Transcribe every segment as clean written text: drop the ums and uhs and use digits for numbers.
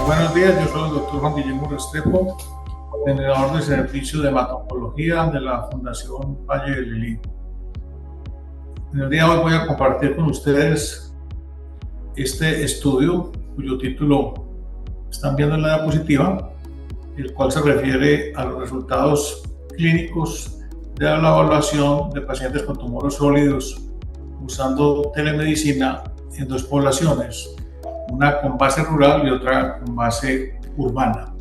Buenos días, yo soy el doctor Juan Guillermo Restrepo, coordinador del servicio de hemato-oncología de la Fundación Valle de Lili. En el día de hoy voy a compartir con ustedes este estudio cuyo título están viendo en la diapositiva, el cual se refiere a los resultados clínicos de la evaluación de pacientes con tumores sólidos usando telemedicina en dos poblaciones, una con base rural y otra con base urbana.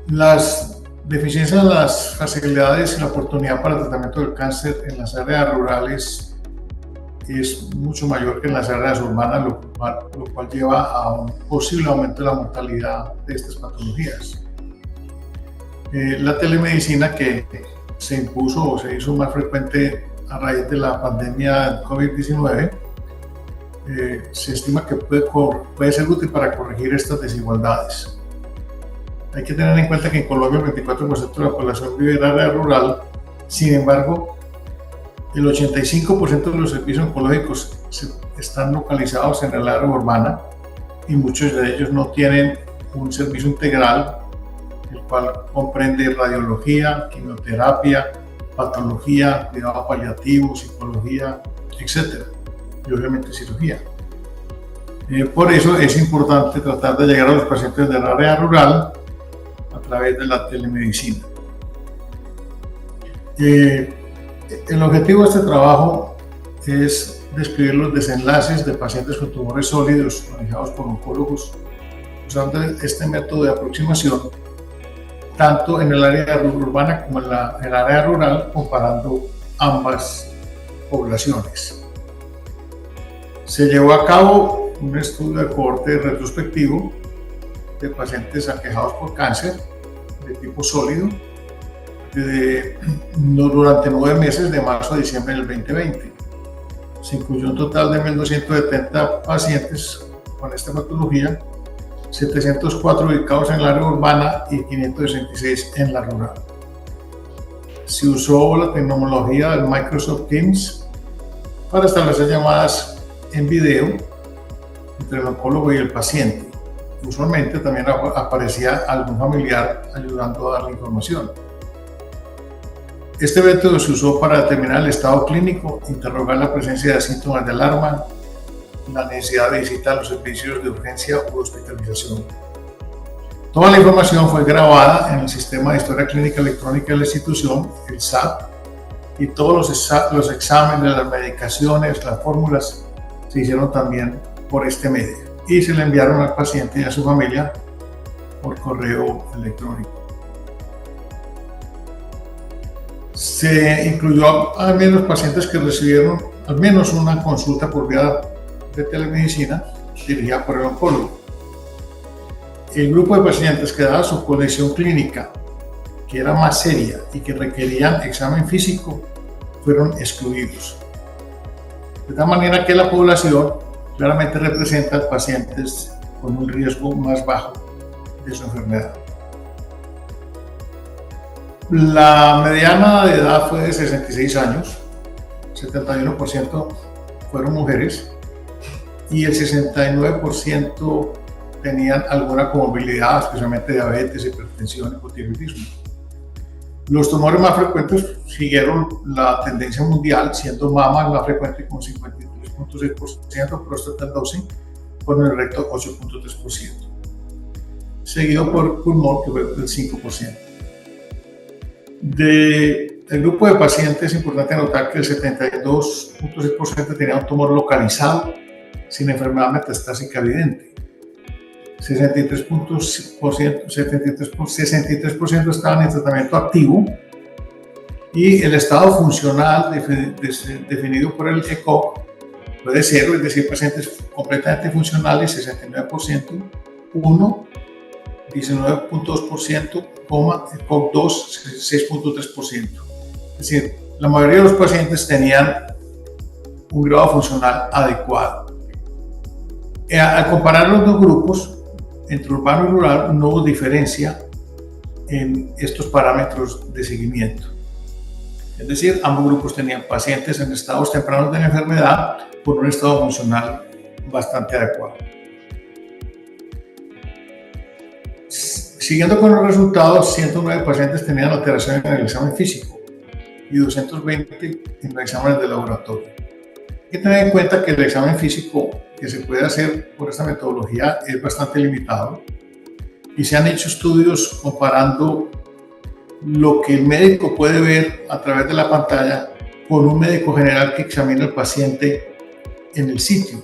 Las deficiencias de las facilidades y la oportunidad para el tratamiento del cáncer en las áreas rurales es mucho mayor que en las áreas urbanas, lo cual lleva a un posible aumento de la mortalidad de estas patologías. La telemedicina, que se impuso o se hizo más frecuente a raíz de la pandemia COVID-19, se estima que puede ser útil para corregir estas desigualdades. Hay que tener en cuenta que en Colombia el 24% de la población vive en área rural. Sin embargo, el 85% de los servicios oncológicos están localizados en el área urbana y muchos de ellos no tienen un servicio integral, el cual comprende radiología, quimioterapia, patología, cuidado paliativo, psicología, etc. Y obviamente cirugía. Por eso es importante tratar de llegar a los pacientes del área rural a través de la telemedicina. El objetivo de este trabajo es describir los desenlaces de pacientes con tumores sólidos manejados por oncólogos usando este método de aproximación tanto en el área urbana como en el área rural, comparando ambas poblaciones. Se llevó a cabo un estudio de cohorte retrospectivo de pacientes aquejados por cáncer de tipo sólido durante 9 meses, de marzo a diciembre del 2020. Se incluyó un total de 1.270 pacientes con esta patología, 704 ubicados en el área urbana y 566 en la rural. Se usó la tecnología del Microsoft Teams para establecer llamadas en video entre el oncólogo y el paciente. Usualmente también aparecía algún familiar ayudando a dar la información. Este método se usó para determinar el estado clínico, interrogar la presencia de síntomas de alarma, la necesidad de visitar los servicios de urgencia u hospitalización. Toda la información fue grabada en el Sistema de Historia Clínica Electrónica de la institución, el SAP, y todos los exámenes, las medicaciones, las fórmulas se hicieron también por este medio y se le enviaron al paciente y a su familia por correo electrónico. Se incluyó al menos pacientes que recibieron al menos una consulta por vía de telemedicina dirigida por el oncólogo. El grupo de pacientes que daba su condición clínica, que era más seria y que requerían examen físico, fueron excluidos. De tal manera que la población claramente representa pacientes con un riesgo más bajo de su enfermedad. La mediana de edad fue de 66 años, 71% fueron mujeres y el 69% tenían alguna comorbilidad, especialmente diabetes, hipertensión, hipotiroidismo. Los tumores más frecuentes siguieron la tendencia mundial, siendo mama el más frecuente con 53.6%, próstata 12%, con el recto 8.3%, seguido por pulmón, que fue del 5%. Del grupo de pacientes es importante notar que el 72.6% tenía un tumor localizado sin enfermedad metastásica evidente. 63% estaban en tratamiento activo y el estado funcional definido por el ECOG fue de 0, es decir, pacientes completamente funcionales, 69%, 1, 19.2%, ECOG 2, 6.3%. Es decir, la mayoría de los pacientes tenían un grado funcional adecuado. Al comparar los dos grupos, entre urbano y rural, no hubo diferencia en estos parámetros de seguimiento. Es decir, ambos grupos tenían pacientes en estados tempranos de la enfermedad con un estado funcional bastante adecuado. Siguiendo con los resultados, 109 pacientes tenían alteraciones en el examen físico y 220 en los exámenes de laboratorio. Hay que tener en cuenta que el examen físico que se puede hacer por esta metodología es bastante limitado y se han hecho estudios comparando lo que el médico puede ver a través de la pantalla con un médico general que examina al paciente en el sitio.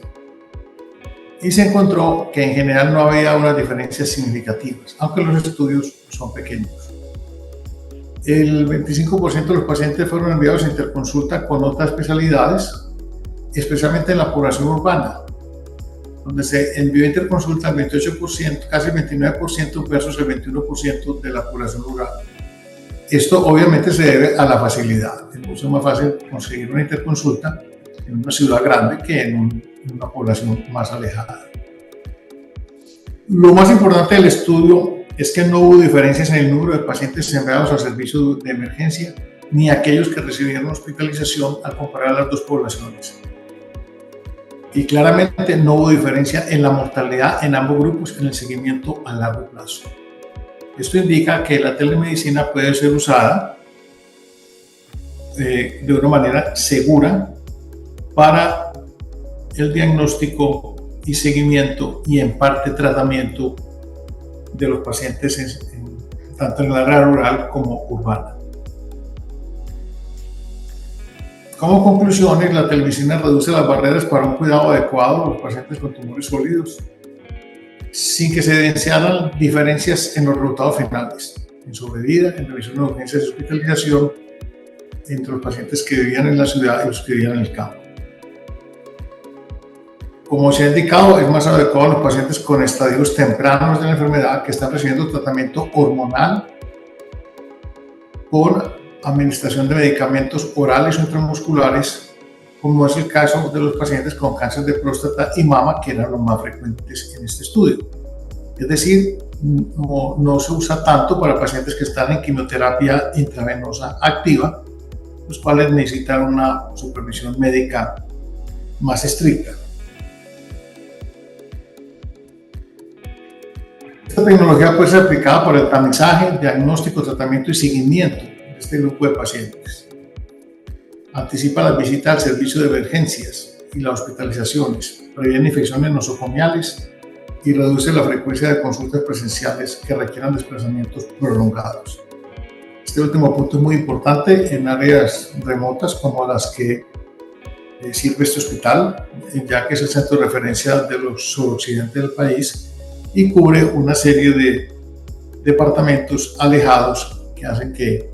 Y se encontró que en general no había unas diferencias significativas, aunque los estudios son pequeños. El 25% de los pacientes fueron enviados a interconsulta con otras especialidades, especialmente en la población urbana, donde se envió a interconsulta el 28%, casi el 29% versus el 21% de la población rural. Esto obviamente se debe a la facilidad. Es mucho más fácil conseguir una interconsulta en una ciudad grande que en una población más alejada. Lo más importante del estudio es que no hubo diferencias en el número de pacientes enviados al servicio de emergencia ni aquellos que recibieron hospitalización al comparar las dos poblaciones. Y claramente no hubo diferencia en la mortalidad en ambos grupos en el seguimiento a largo plazo. Esto indica que la telemedicina puede ser usada de una manera segura para el diagnóstico y seguimiento y en parte tratamiento de los pacientes tanto en el área rural como urbana. Como conclusiones, la telemedicina reduce las barreras para un cuidado adecuado a los pacientes con tumores sólidos, sin que se evidenciaran diferencias en los resultados finales, en sobrevida, en revisión de urgencias y hospitalización, entre los pacientes que vivían en la ciudad y los que vivían en el campo. Como se ha indicado, es más adecuado a los pacientes con estadios tempranos de la enfermedad que están recibiendo tratamiento hormonal con administración de medicamentos orales o intramusculares, como es el caso de los pacientes con cáncer de próstata y mama, que eran los más frecuentes en este estudio. Es decir, no se usa tanto para pacientes que están en quimioterapia intravenosa activa, los cuales necesitan una supervisión médica más estricta. Esta tecnología puede ser aplicada para el tamizaje, diagnóstico, tratamiento y seguimiento de este grupo de pacientes. Anticipa las visitas al servicio de emergencias y las hospitalizaciones, previene infecciones nosocomiales y reduce la frecuencia de consultas presenciales que requieran desplazamientos prolongados. Este último punto es muy importante en áreas remotas como las que sirve este hospital, ya que es el centro de referencia del suroccidente del país y cubre una serie de departamentos alejados que hacen que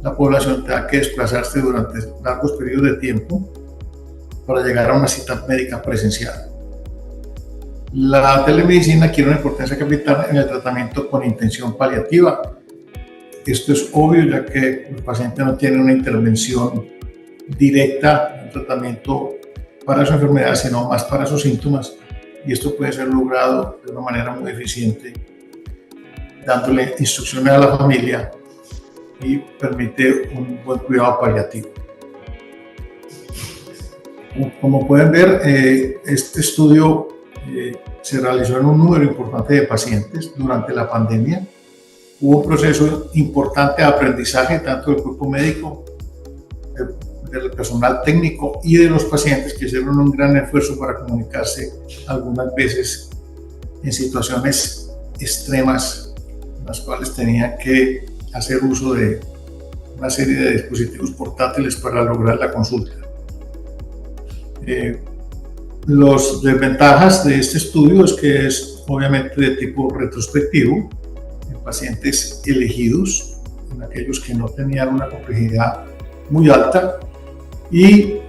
la población tenga que desplazarse durante largos periodos de tiempo para llegar a una cita médica presencial. La telemedicina adquiere una importancia capital en el tratamiento con intención paliativa. Esto es obvio, ya que el paciente no tiene una intervención directa en tratamiento para su enfermedad, sino más para sus síntomas, y esto puede ser logrado de una manera muy eficiente, dándole instrucciones a la familia y permite un buen cuidado paliativo. Como pueden ver, este estudio se realizó en un número importante de pacientes durante la pandemia. Hubo un proceso importante de aprendizaje tanto del cuerpo médico, del personal técnico y de los pacientes, que hicieron un gran esfuerzo para comunicarse algunas veces en situaciones extremas en las cuales tenían que hacer uso de una serie de dispositivos portátiles para lograr la consulta. Las desventajas de este estudio es que es obviamente de tipo retrospectivo, en pacientes elegidos, en aquellos que no tenían una complejidad muy alta, y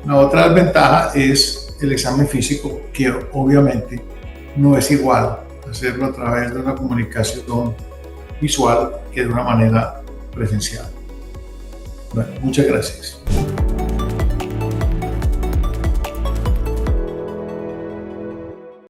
la otra desventaja es el examen físico, que obviamente no es igual hacerlo a través de una comunicación visual que de una manera presencial. Bueno, muchas gracias.